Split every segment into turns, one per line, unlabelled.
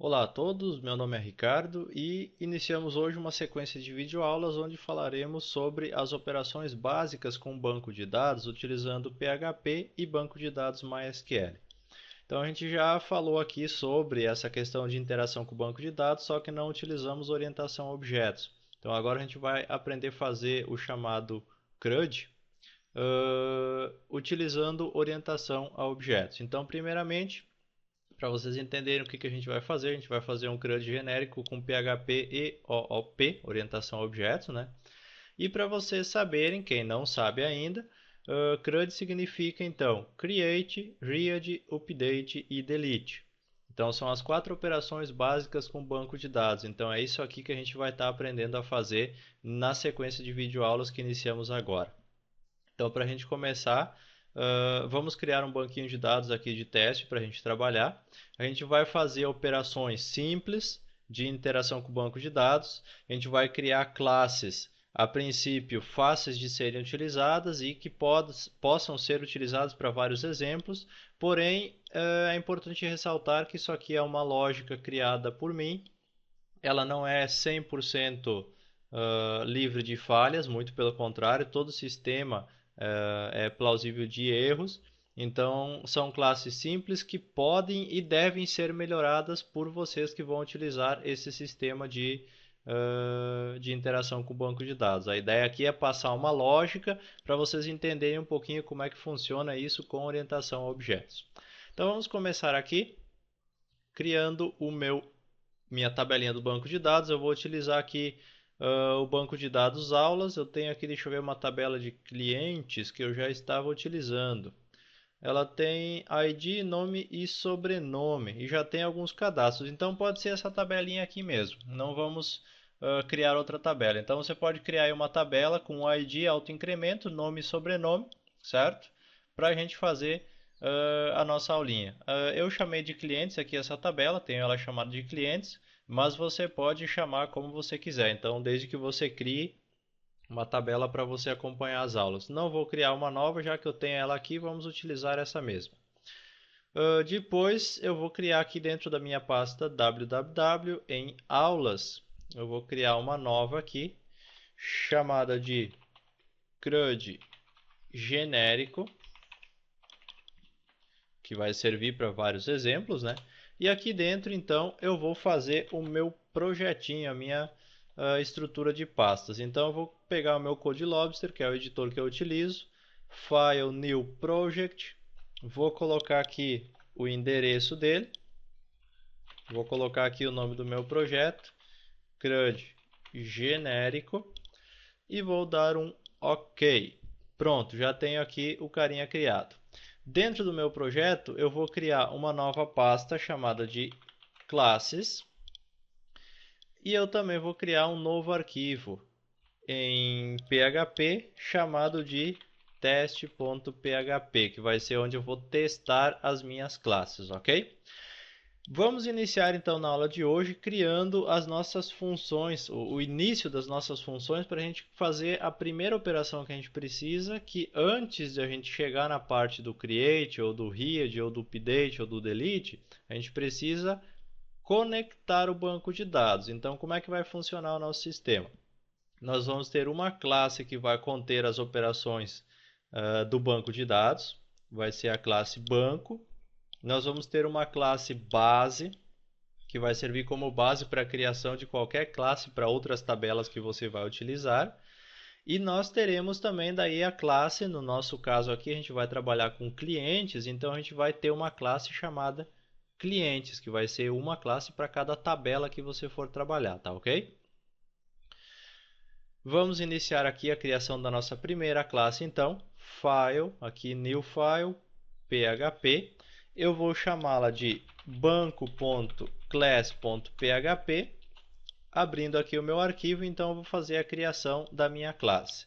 Olá a todos, meu nome é Ricardo e iniciamos hoje uma sequência de videoaulas onde falaremos sobre as operações básicas com banco de dados utilizando PHP e banco de dados MySQL. Então a gente já falou aqui sobre essa questão de interação com o banco de dados, só que não utilizamos orientação a objetos. Então agora a gente vai aprender a fazer o chamado CRUD, utilizando orientação a objetos. Então primeiramente, para vocês entenderem o que a gente vai fazer, a gente vai fazer um CRUD genérico com PHP e OOP, orientação a objetos, né? E para vocês saberem, quem não sabe ainda, CRUD significa então Create, Read, Update e Delete. Então são as 4 operações básicas com banco de dados. Então é isso aqui que a gente vai estar aprendendo a fazer na sequência de videoaulas que iniciamos agora. Então, para a gente começar, vamos criar um banquinho de dados aqui de teste para a gente trabalhar. A gente vai fazer operações simples de interação com o banco de dados. A gente vai criar classes, a princípio, fáceis de serem utilizadas e que possam ser utilizadas para vários exemplos. Porém, é importante ressaltar que isso aqui é uma lógica criada por mim. Ela não é 100% livre de falhas, muito pelo contrário, todo sistema é plausível de erros. Então, são classes simples que podem e devem ser melhoradas por vocês que vão utilizar esse sistema de interação com o banco de dados. A ideia aqui é passar uma lógica para vocês entenderem um pouquinho como é que funciona isso com orientação a objetos. Então, vamos começar aqui criando minha tabelinha do banco de dados. Eu vou utilizar aqui o banco de dados aulas. Eu tenho aqui, deixa eu ver, uma tabela de clientes que eu já estava utilizando. Ela tem ID, nome e sobrenome e já tem alguns cadastros. Então pode ser essa tabelinha aqui mesmo. Não vamos criar outra tabela. Então você pode criar aí uma tabela com ID, autoincremento, nome e sobrenome, certo? Para a gente fazer a nossa aulinha. Eu chamei de clientes aqui essa tabela, tenho ela chamada de clientes, mas você pode chamar como você quiser. Então, desde que você crie uma tabela para você acompanhar as aulas. Não vou criar uma nova, já que eu tenho ela aqui, vamos utilizar essa mesma. Depois eu vou criar aqui dentro da minha pasta www em aulas. Eu vou criar uma nova aqui, chamada de CRUD genérico, que vai servir para vários exemplos, né? E aqui dentro, então, eu vou fazer o meu projetinho, a minha estrutura de pastas. Então, eu vou pegar o meu CodeLobster, que é o editor que eu utilizo, File, New Project, vou colocar aqui o endereço dele, vou colocar aqui o nome do meu projeto, CRUD genérico, e vou dar um OK. Pronto, já tenho aqui o carinha criado. Dentro do meu projeto, eu vou criar uma nova pasta chamada de classes. E eu também vou criar um novo arquivo em PHP chamado de teste.php, que vai ser onde eu vou testar as minhas classes, ok? Vamos iniciar então na aula de hoje criando as nossas funções, o início das nossas funções para a gente fazer a primeira operação que a gente precisa, que antes de a gente chegar na parte do create, ou do read, ou do update, ou do delete, a gente precisa conectar o banco de dados. Então, como é que vai funcionar o nosso sistema? Nós vamos ter uma classe que vai conter as operações do banco de dados, vai ser a classe banco. Nós vamos ter uma classe base, que vai servir como base para a criação de qualquer classe para outras tabelas que você vai utilizar. E nós teremos também daí a classe, no nosso caso aqui a gente vai trabalhar com clientes, então a gente vai ter uma classe chamada clientes, que vai ser uma classe para cada tabela que você for trabalhar, tá ok? Vamos iniciar aqui a criação da nossa primeira classe então, File, aqui New File, PHP. Eu vou chamá-la de banco.class.php, abrindo aqui o meu arquivo, então eu vou fazer a criação da minha classe.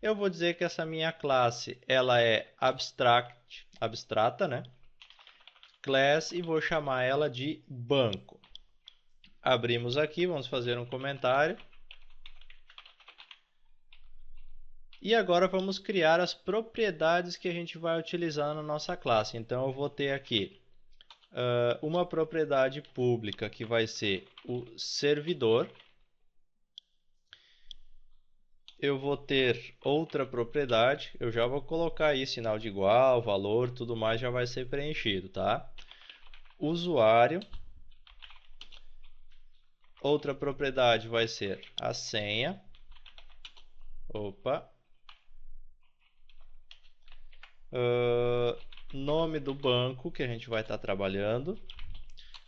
Eu vou dizer que essa minha classe ela é abstrata, né? Class, e vou chamar ela de banco. Abrimos aqui, vamos fazer um comentário. E agora vamos criar as propriedades que a gente vai utilizar na nossa classe. Então eu vou ter aqui uma propriedade pública que vai ser o servidor. Eu vou ter outra propriedade, eu já vou colocar aí sinal de igual, valor, tudo mais já vai ser preenchido, tá? Usuário. Outra propriedade vai ser a senha. Opa. Nome do banco que a gente vai estar trabalhando.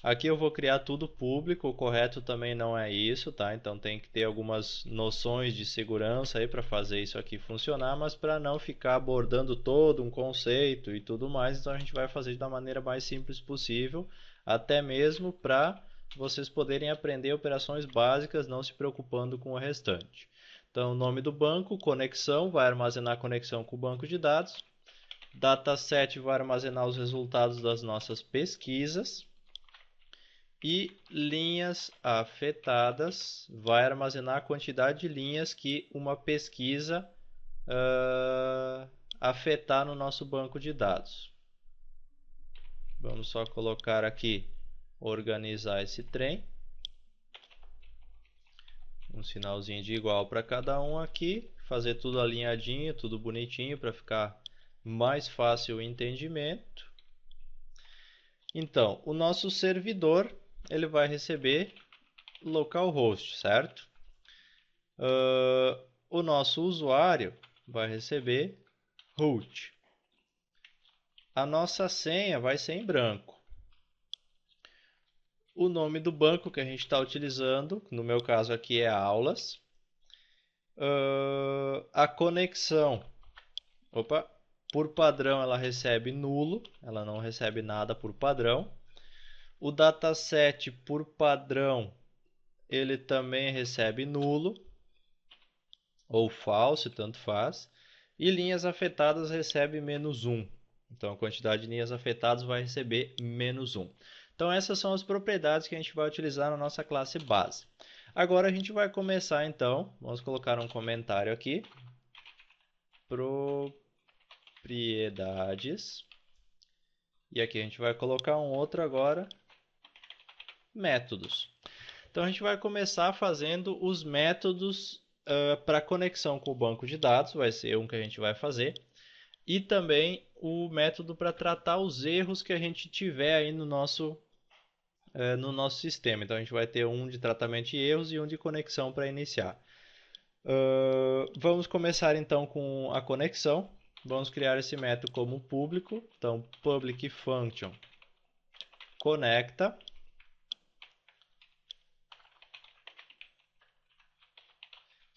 Aqui eu vou criar tudo público, o correto também não é isso, tá? Então tem que ter algumas noções de segurança aí para fazer isso aqui funcionar, mas para não ficar abordando todo um conceito e tudo mais, então a gente vai fazer da maneira mais simples possível, até mesmo para vocês poderem aprender operações básicas, não se preocupando com o restante. Então, nome do banco, conexão, vai armazenar a conexão com o banco de dados. Dataset vai armazenar os resultados das nossas pesquisas. E linhas afetadas vai armazenar a quantidade de linhas que uma pesquisa afetar no nosso banco de dados. Vamos só colocar aqui, organizar esse trem. Um sinalzinho de igual para cada um aqui. Fazer tudo alinhadinho, tudo bonitinho para ficar mais fácil o entendimento. Então, o nosso servidor ele vai receber localhost, certo? O nosso usuário vai receber root. A nossa senha vai ser em branco. O nome do banco que a gente está utilizando, no meu caso aqui é aulas. A conexão, por padrão ela recebe nulo, ela não recebe nada por padrão. O dataset por padrão ele também recebe nulo ou false, tanto faz. E linhas afetadas recebe -1. Então a quantidade de linhas afetadas vai receber -1. Então essas são as propriedades que a gente vai utilizar na nossa classe base. Agora a gente vai começar então, vamos colocar um comentário aqui. Propriedades. E aqui a gente vai colocar um outro agora, métodos. Então a gente vai começar fazendo os métodos para conexão com o banco de dados, vai ser um que a gente vai fazer. E também o método para tratar os erros que a gente tiver aí no nosso sistema. Então a gente vai ter um de tratamento de erros e um de conexão para iniciar. Vamos começar então com a conexão. Vamos criar esse método como público. Então public function conecta.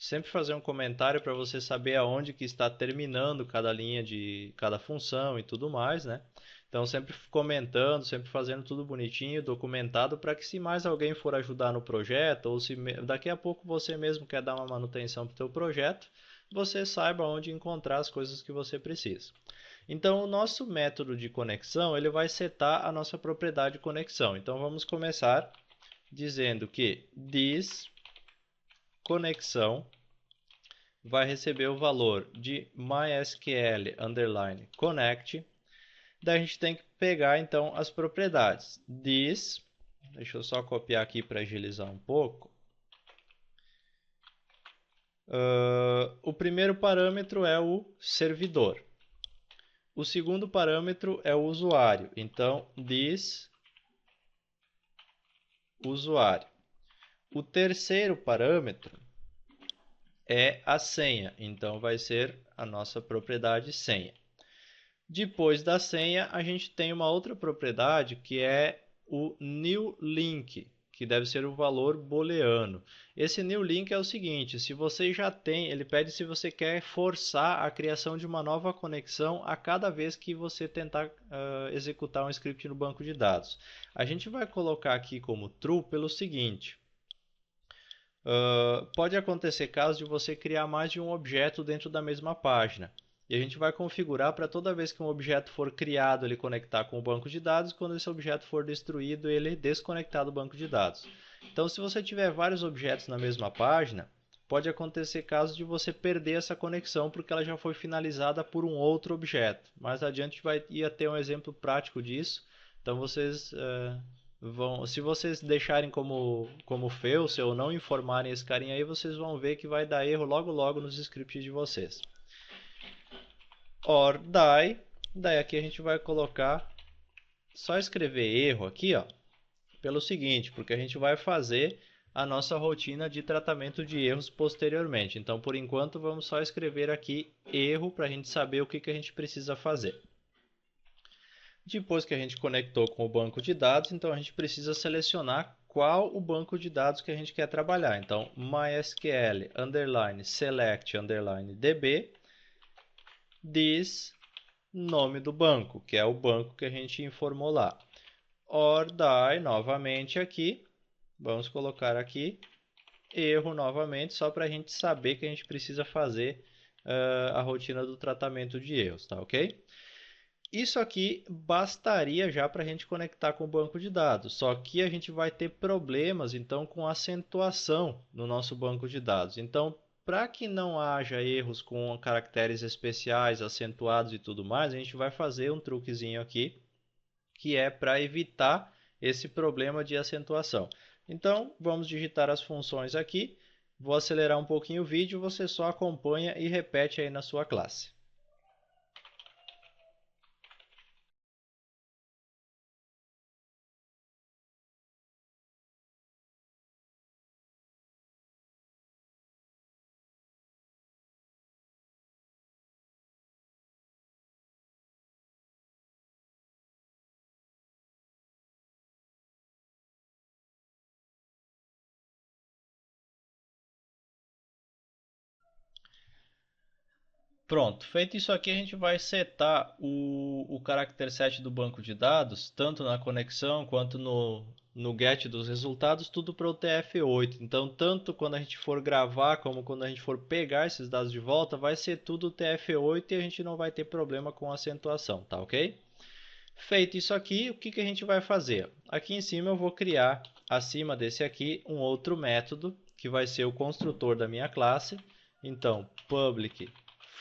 Sempre fazer um comentário para você saber aonde que está terminando cada linha de cada função e tudo mais, né? Então sempre comentando, sempre fazendo tudo bonitinho, documentado, para que se mais alguém for ajudar no projeto, ou se daqui a pouco você mesmo quer dar uma manutenção para o seu projeto, você saiba onde encontrar as coisas que você precisa. Então o nosso método de conexão, ele vai setar a nossa propriedade de conexão. Então vamos começar dizendo que this conexão vai receber o valor de MySQL _ connect. Daí a gente tem que pegar então as propriedades. This, deixa eu só copiar aqui para agilizar um pouco. O primeiro parâmetro é o servidor. O segundo parâmetro é o usuário. Então, this usuário. O terceiro parâmetro é a senha. Então, vai ser a nossa propriedade senha. Depois da senha, a gente tem uma outra propriedade que é o new link, que deve ser o valor booleano. Esse new link é o seguinte, se você já tem, ele pede se você quer forçar a criação de uma nova conexão a cada vez que você tentar executar um script no banco de dados. A gente vai colocar aqui como true pelo seguinte, pode acontecer caso de você criar mais de um objeto dentro da mesma página. E a gente vai configurar para toda vez que um objeto for criado, ele conectar com o banco de dados, quando esse objeto for destruído, ele desconectar do banco de dados. Então, se você tiver vários objetos na mesma página, pode acontecer caso de você perder essa conexão porque ela já foi finalizada por um outro objeto. Mais adiante vai ter um exemplo prático disso, Então vocês se vocês deixarem como fail, ou não informarem esse carinha aí, vocês vão ver que vai dar erro logo logo nos scripts de vocês. Or die, daí aqui a gente vai colocar, só escrever erro aqui, ó, pelo seguinte, porque a gente vai fazer a nossa rotina de tratamento de erros posteriormente. Então, por enquanto, vamos só escrever aqui erro para a gente saber o que a gente precisa fazer. Depois que a gente conectou com o banco de dados, então a gente precisa selecionar qual o banco de dados que a gente quer trabalhar. Então, MySQL _select _db this nome do banco, que é o banco que a gente informou lá. Or die novamente aqui, vamos colocar aqui erro novamente, só para a gente saber que a gente precisa fazer a rotina do tratamento de erros, tá ok? Isso aqui bastaria já para a gente conectar com o banco de dados, só que a gente vai ter problemas então com acentuação no nosso banco de dados. Então, para que não haja erros com caracteres especiais, acentuados e tudo mais, a gente vai fazer um truquezinho aqui, que é para evitar esse problema de acentuação. Então, vamos digitar as funções aqui. Vou acelerar um pouquinho o vídeo, você só acompanha e repete aí na sua classe. Pronto, feito isso aqui, a gente vai setar o character set do banco de dados, tanto na conexão quanto no get dos resultados, tudo para o TF8. Então, tanto quando a gente for gravar, como quando a gente for pegar esses dados de volta, vai ser tudo TF8 e a gente não vai ter problema com acentuação, tá ok? Feito isso aqui, o que a gente vai fazer? Aqui em cima eu vou criar, acima desse aqui, um outro método, que vai ser o construtor da minha classe. Então, public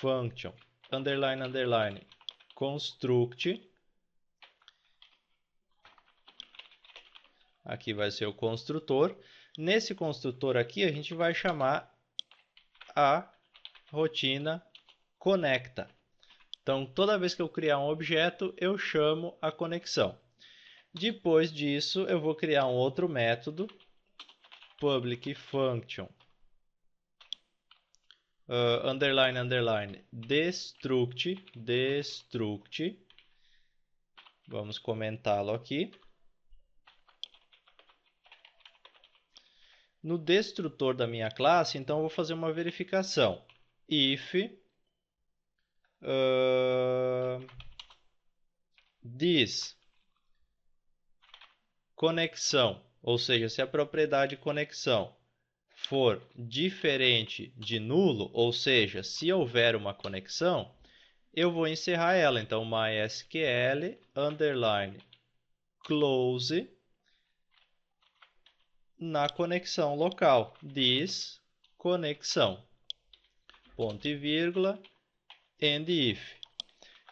function __ construct. Aqui vai ser o construtor. Nesse construtor aqui, a gente vai chamar a rotina conecta. Então, toda vez que eu criar um objeto, eu chamo a conexão. Depois disso, eu vou criar um outro método, public function __ destruct. Vamos comentá-lo aqui. No destrutor da minha classe, então, eu vou fazer uma verificação. If this conexão, ou seja, se a propriedade conexão for diferente de nulo, ou seja, se houver uma conexão, eu vou encerrar ela. Então, MySQL _ close na conexão local, this conexão, ponto e vírgula, end if.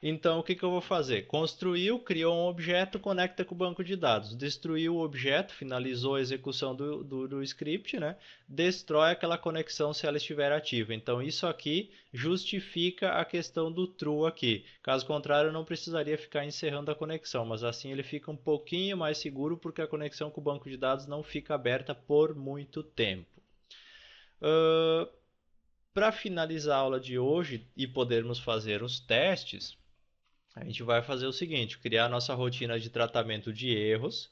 Então, o que eu vou fazer? Construiu, criou um objeto, conecta com o banco de dados. Destruiu o objeto, finalizou a execução do script, né? Destrói aquela conexão se ela estiver ativa. Então, isso aqui justifica a questão do true aqui. Caso contrário, eu não precisaria ficar encerrando a conexão, mas assim ele fica um pouquinho mais seguro porque a conexão com o banco de dados não fica aberta por muito tempo. Para finalizar a aula de hoje e podermos fazer os testes, a gente vai fazer o seguinte, criar a nossa rotina de tratamento de erros,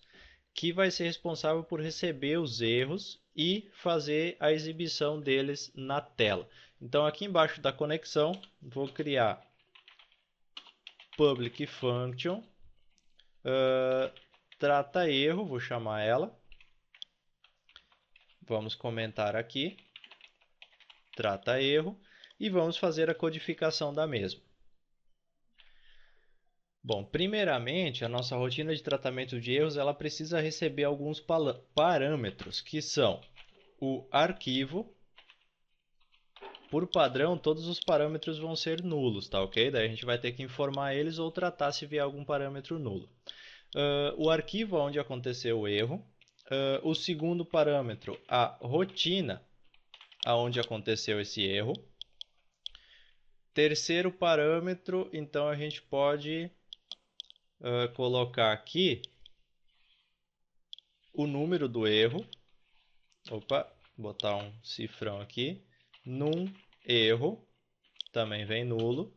que vai ser responsável por receber os erros e fazer a exibição deles na tela. Então, aqui embaixo da conexão, vou criar public function, trata erro, vou chamar ela. Vamos comentar aqui, trata erro, e vamos fazer a codificação da mesma. Bom, primeiramente, a nossa rotina de tratamento de erros ela precisa receber alguns parâmetros, que são o arquivo. Por padrão, todos os parâmetros vão ser nulos, tá ok? Daí a gente vai ter que informar eles ou tratar se vier algum parâmetro nulo. o arquivo onde aconteceu o erro. O segundo parâmetro, a rotina aonde aconteceu esse erro. Terceiro parâmetro, então a gente pode colocar aqui o número do erro. Opa, botar um cifrão aqui. Num erro, também vem nulo.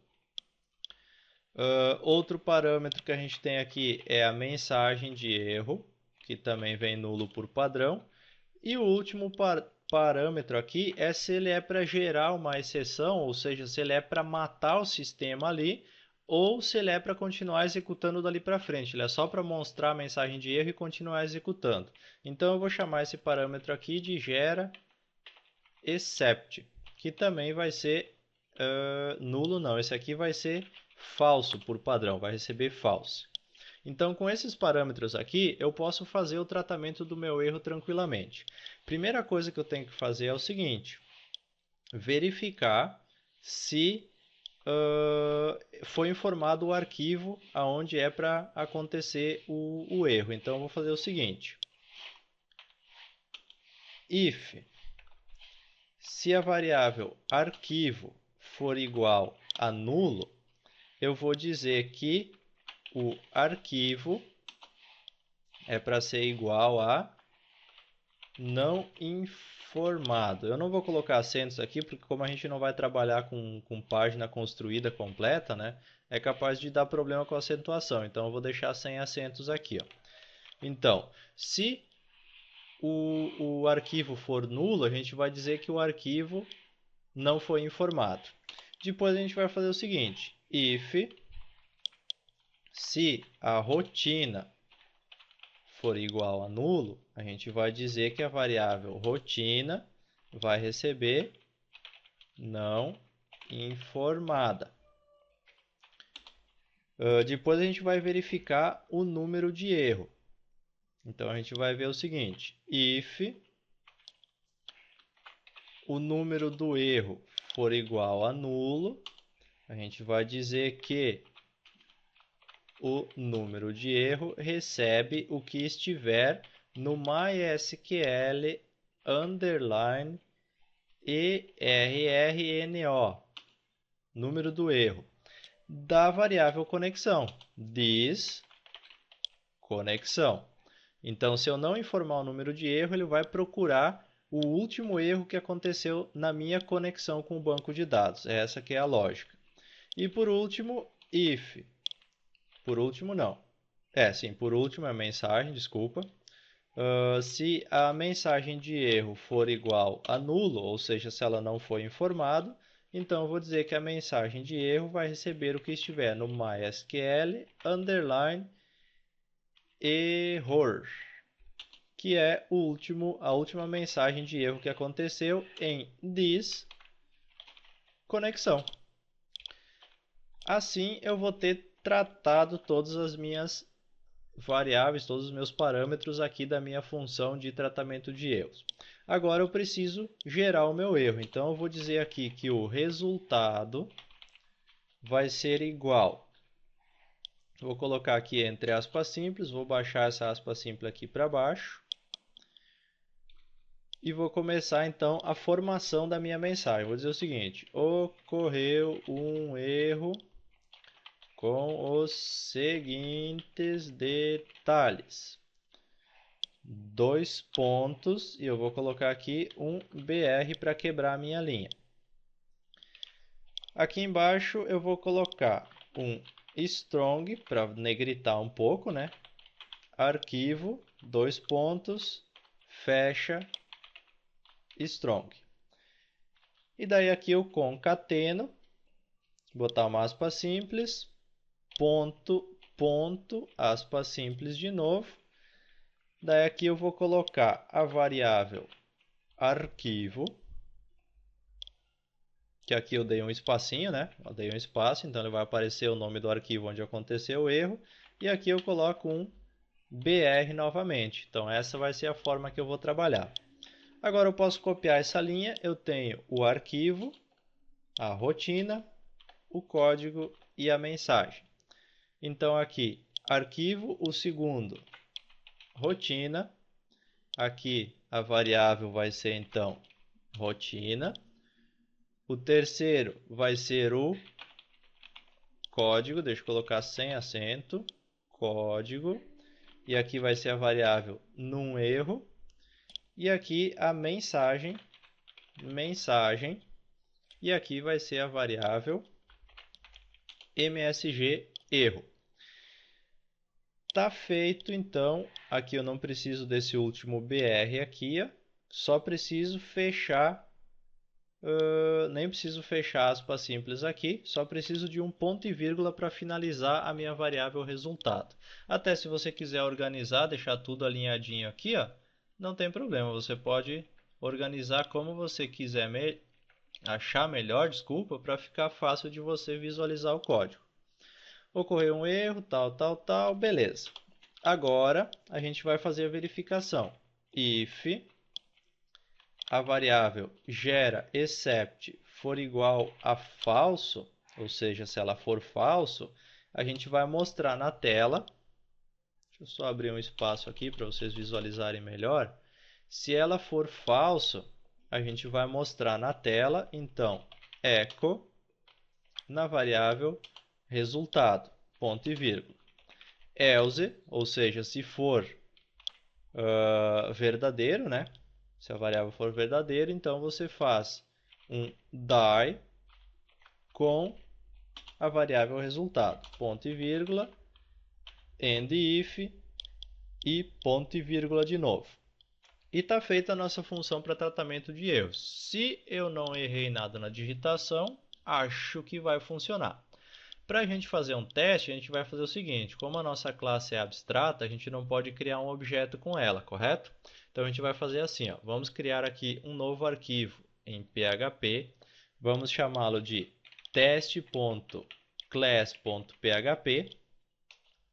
Outro parâmetro que a gente tem aqui é a mensagem de erro, que também vem nulo por padrão. E o último parâmetro aqui é se ele é para gerar uma exceção, ou seja, se ele é para matar o sistema ali, ou se ele é para continuar executando dali para frente. Ele é só para mostrar a mensagem de erro e continuar executando. Então eu vou chamar esse parâmetro aqui de gera except, que também vai ser nulo não, esse aqui vai ser falso por padrão, vai receber false. Então, com esses parâmetros aqui, eu posso fazer o tratamento do meu erro tranquilamente. Primeira coisa que eu tenho que fazer é o seguinte, verificar se foi informado o arquivo aonde é para acontecer o erro. Então, eu vou fazer o seguinte, if, se a variável arquivo for igual a nulo, eu vou dizer que o arquivo é para ser igual a não informado. Eu não vou colocar acentos aqui, porque como a gente não vai trabalhar com página construída completa, né, é capaz de dar problema com a acentuação. Então, eu vou deixar sem acentos aqui. Ó. Então, se o arquivo for nulo, a gente vai dizer que o arquivo não foi informado. Depois a gente vai fazer o seguinte, if, se a rotina for igual a nulo, a gente vai dizer que a variável rotina vai receber não informada. Depois a gente vai verificar o número de erro. Então a gente vai ver o seguinte, if o número do erro for igual a nulo, a gente vai dizer que o número de erro recebe o que estiver no MySQL underline ERRNO, número do erro, da variável conexão, this conexão. Então, se eu não informar o número de erro, ele vai procurar o último erro que aconteceu na minha conexão com o banco de dados. Essa que é a lógica. E por último, if. Por último, não. Sim, por último é a mensagem, desculpa. Se a mensagem de erro for igual a nulo, ou seja, se ela não foi informada, então eu vou dizer que a mensagem de erro vai receber o que estiver no MySQL underline error, que é a última mensagem de erro que aconteceu em this conexão. Assim eu vou ter tratado todas as minhas variáveis, todos os meus parâmetros aqui da minha função de tratamento de erros. Agora eu preciso gerar o meu erro, então eu vou dizer aqui que o resultado vai ser igual. Vou colocar aqui entre aspas simples, vou baixar essa aspa simples aqui para baixo. E vou começar então a formação da minha mensagem. Vou dizer o seguinte, ocorreu um erro com os seguintes detalhes. 2 pontos, e eu vou colocar aqui um BR para quebrar a minha linha. Aqui embaixo eu vou colocar um strong para negritar um pouco, né? Arquivo, 2 pontos, fecha, strong. E daí aqui eu concateno, botar uma aspa simples, ponto, ponto, aspa simples de novo. Daí aqui eu vou colocar a variável arquivo, que aqui eu dei um espacinho, né? Eu dei um espaço, então ele vai aparecer o nome do arquivo onde aconteceu o erro. E aqui eu coloco um BR novamente. Então essa vai ser a forma que eu vou trabalhar. Agora eu posso copiar essa linha, eu tenho o arquivo, a rotina, o código e a mensagem. Então aqui arquivo, o segundo, rotina. Aqui a variável vai ser então rotina. O terceiro vai ser o código, deixa eu colocar sem acento, código. E aqui vai ser a variável num erro. E aqui a mensagem, mensagem. E aqui vai ser a variável msg erro. Tá feito, então, aqui eu não preciso desse último BR aqui, ó. Só preciso fechar, nem preciso fechar aspas simples aqui, só preciso de um ponto e vírgula para finalizar a minha variável resultado. Até se você quiser organizar, deixar tudo alinhadinho aqui, ó, não tem problema, você pode organizar como você quiser achar melhor, desculpa, para ficar fácil de você visualizar o código. Ocorreu um erro, tal, beleza. Agora, a gente vai fazer a verificação. If a variável gera except for igual a falso, ou seja, se ela for falso, a gente vai mostrar na tela. Deixa eu só abrir um espaço aqui para vocês visualizarem melhor. Se ela for falso, a gente vai mostrar na tela, então, echo na variável resultado, ponto e vírgula. Else, ou seja, se for verdadeiro, né? Se a variável for verdadeira, então você faz um die com a variável resultado, ponto e vírgula, end if e ponto e vírgula de novo. E está feita a nossa função para tratamento de erros. Se eu não errei nada na digitação, acho que vai funcionar. Para a gente fazer um teste, a gente vai fazer o seguinte, como a nossa classe é abstrata, a gente não pode criar um objeto com ela, correto? Então a gente vai fazer assim, ó, vamos criar aqui um novo arquivo em PHP, vamos chamá-lo de test.class.php,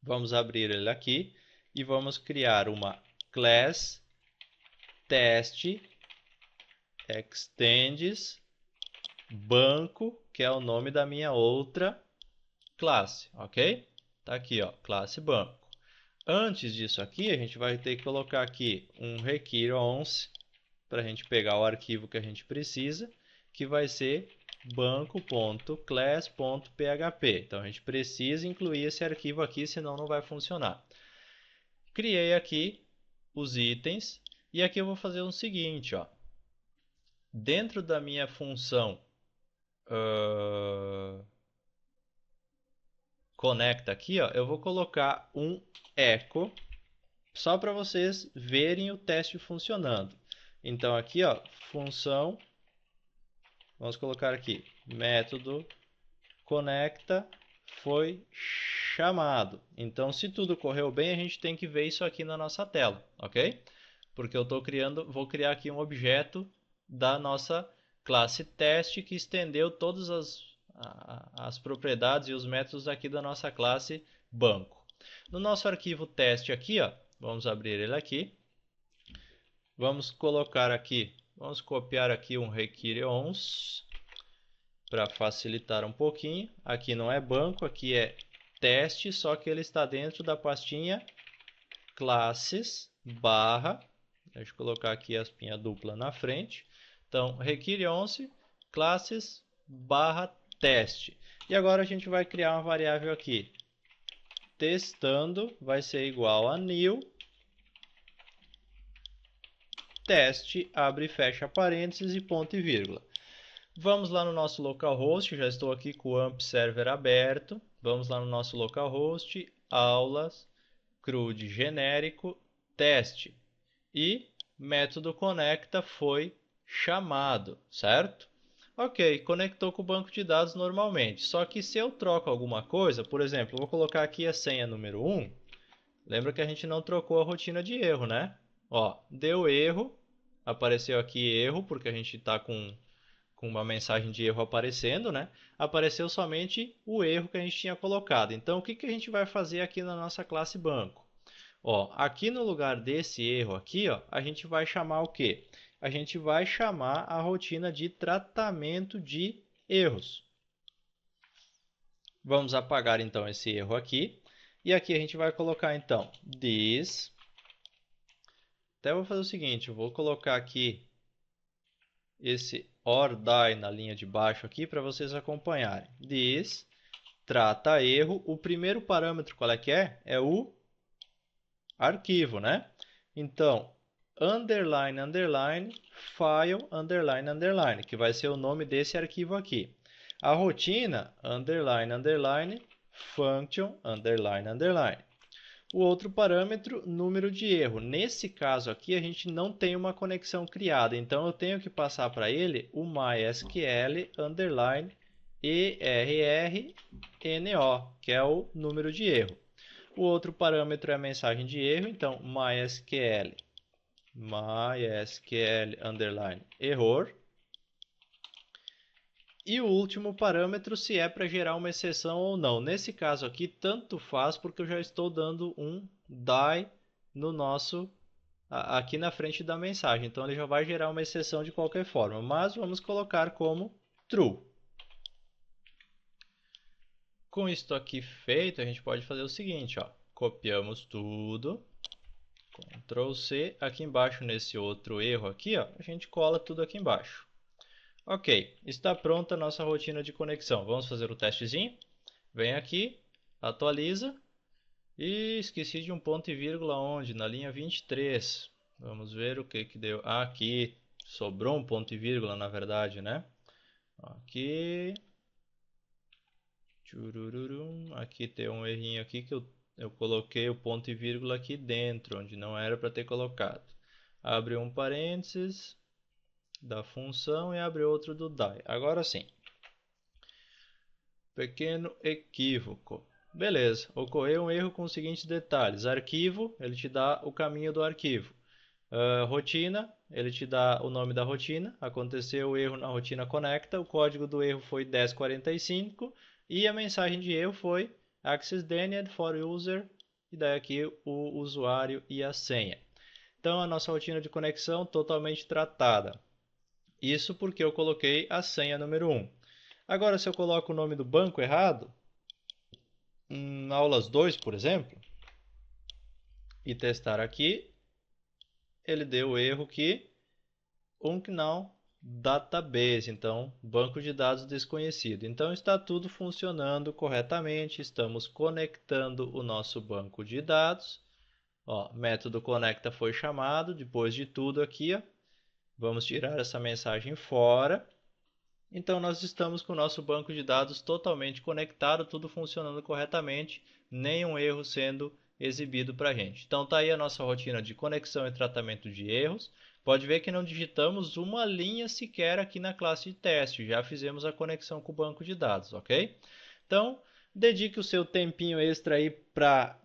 vamos abrir ele aqui e vamos criar uma class test extends banco, que é o nome da minha outra classe, ok? Tá aqui, ó, classe banco. Antes disso aqui, a gente vai ter que colocar aqui um require_once para a gente pegar o arquivo que a gente precisa, que vai ser banco.class.php. Então, a gente precisa incluir esse arquivo aqui, senão não vai funcionar. Criei aqui os itens e aqui eu vou fazer o seguinte, ó. Dentro da minha função conecta aqui, ó, eu vou colocar um echo só para vocês verem o teste funcionando. Então aqui, ó, função, vamos colocar aqui, método conecta foi chamado. Então, se tudo correu bem, a gente tem que ver isso aqui na nossa tela, ok? Porque eu vou criar aqui um objeto da nossa classe teste que estendeu todas as propriedades e os métodos aqui da nossa classe banco. No nosso arquivo teste aqui, ó, vamos abrir ele aqui. Vamos colocar aqui, vamos copiar aqui um require_once para facilitar um pouquinho. Aqui não é banco, aqui é teste, só que ele está dentro da pastinha classes barra, deixa eu colocar aqui a espinha dupla na frente. Então, require_once classes barra teste. E agora a gente vai criar uma variável aqui. Testando vai ser igual a new teste, abre e fecha parênteses e ponto e vírgula. Vamos lá no nosso localhost, já estou aqui com o AMP server aberto. Vamos lá no nosso localhost, aulas, CRUD genérico, teste. E método conecta foi chamado, certo? Ok, conectou com o banco de dados normalmente. Só que se eu troco alguma coisa, por exemplo, eu vou colocar aqui a senha número 1. Lembra que a gente não trocou a rotina de erro, né? Ó, deu erro, apareceu aqui erro, porque a gente está com uma mensagem de erro aparecendo, né? Apareceu somente o erro que a gente tinha colocado. Então, o que a gente vai fazer aqui na nossa classe banco? Ó, aqui no lugar desse erro aqui, ó, a gente vai chamar o quê? A gente vai chamar a rotina de tratamento de erros. Vamos apagar então esse erro aqui. E aqui a gente vai colocar então this. Até vou fazer o seguinte, eu vou colocar aqui esse or die na linha de baixo aqui para vocês acompanharem. This trata erro. O primeiro parâmetro qual é que é? É o arquivo, né? Então, underline, underline, file, underline, underline, que vai ser o nome desse arquivo aqui. A rotina, underline, underline, function, underline, underline. O outro parâmetro, número de erro. Nesse caso aqui, a gente não tem uma conexão criada, então eu tenho que passar para ele o MySQL, underline, ERRNO, que é o número de erro. O outro parâmetro é a mensagem de erro, então MySQL underline error. E o último parâmetro se é para gerar uma exceção ou não. Nesse caso aqui, tanto faz porque eu já estou dando um die no nosso aqui na frente da mensagem. Então ele já vai gerar uma exceção de qualquer forma, mas vamos colocar como true. Com isso aqui feito, a gente pode fazer o seguinte, ó. Copiamos tudo, Ctrl C, aqui embaixo nesse outro erro aqui, ó, a gente cola tudo aqui embaixo. Ok, está pronta a nossa rotina de conexão. Vamos fazer o testezinho? Vem aqui, atualiza, e esqueci de um ponto e vírgula onde? Na linha 23. Vamos ver o que que deu. Ah, aqui, sobrou um ponto e vírgula na verdade, né? Aqui... Aqui tem um errinho aqui que eu coloquei o ponto e vírgula aqui dentro, onde não era para ter colocado. Abre um parênteses da função e abre outro do die. Agora sim. Pequeno equívoco. Beleza, ocorreu um erro com os seguintes detalhes. Arquivo, ele te dá o caminho do arquivo. Rotina, ele te dá o nome da rotina. Aconteceu o erro na rotina conecta. O código do erro foi 1045. E a mensagem de erro foi access denied for user. E daí aqui o usuário e a senha. Então a nossa rotina de conexão totalmente tratada. Isso porque eu coloquei a senha número 1. Agora se eu coloco o nome do banco errado, aulas 2, por exemplo, e testar aqui, ele deu o erro que unknown database, então banco de dados desconhecido. Então está tudo funcionando corretamente, estamos conectando o nosso banco de dados. Ó, método conecta foi chamado, depois de tudo aqui, ó, vamos tirar essa mensagem fora. Então nós estamos com o nosso banco de dados totalmente conectado, tudo funcionando corretamente, nenhum erro sendo exibido para a gente. Então está aí a nossa rotina de conexão e tratamento de erros. Pode ver que não digitamos uma linha sequer aqui na classe de teste, já fizemos a conexão com o banco de dados, ok? Então, dedique o seu tempinho extra aí para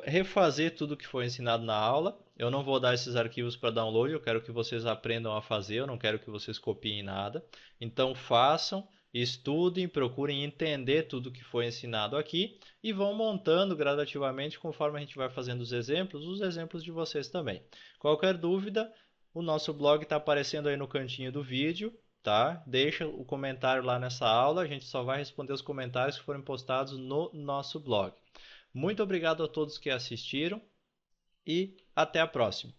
refazer tudo que foi ensinado na aula. Eu não vou dar esses arquivos para download, eu quero que vocês aprendam a fazer, eu não quero que vocês copiem nada. Então façam, estudem, procurem entender tudo que foi ensinado aqui e vão montando gradativamente conforme a gente vai fazendo os exemplos de vocês também. Qualquer dúvida, o nosso blog está aparecendo aí no cantinho do vídeo, tá? Deixa o comentário lá nessa aula, a gente só vai responder os comentários que forem postados no nosso blog. Muito obrigado a todos que assistiram e até a próxima.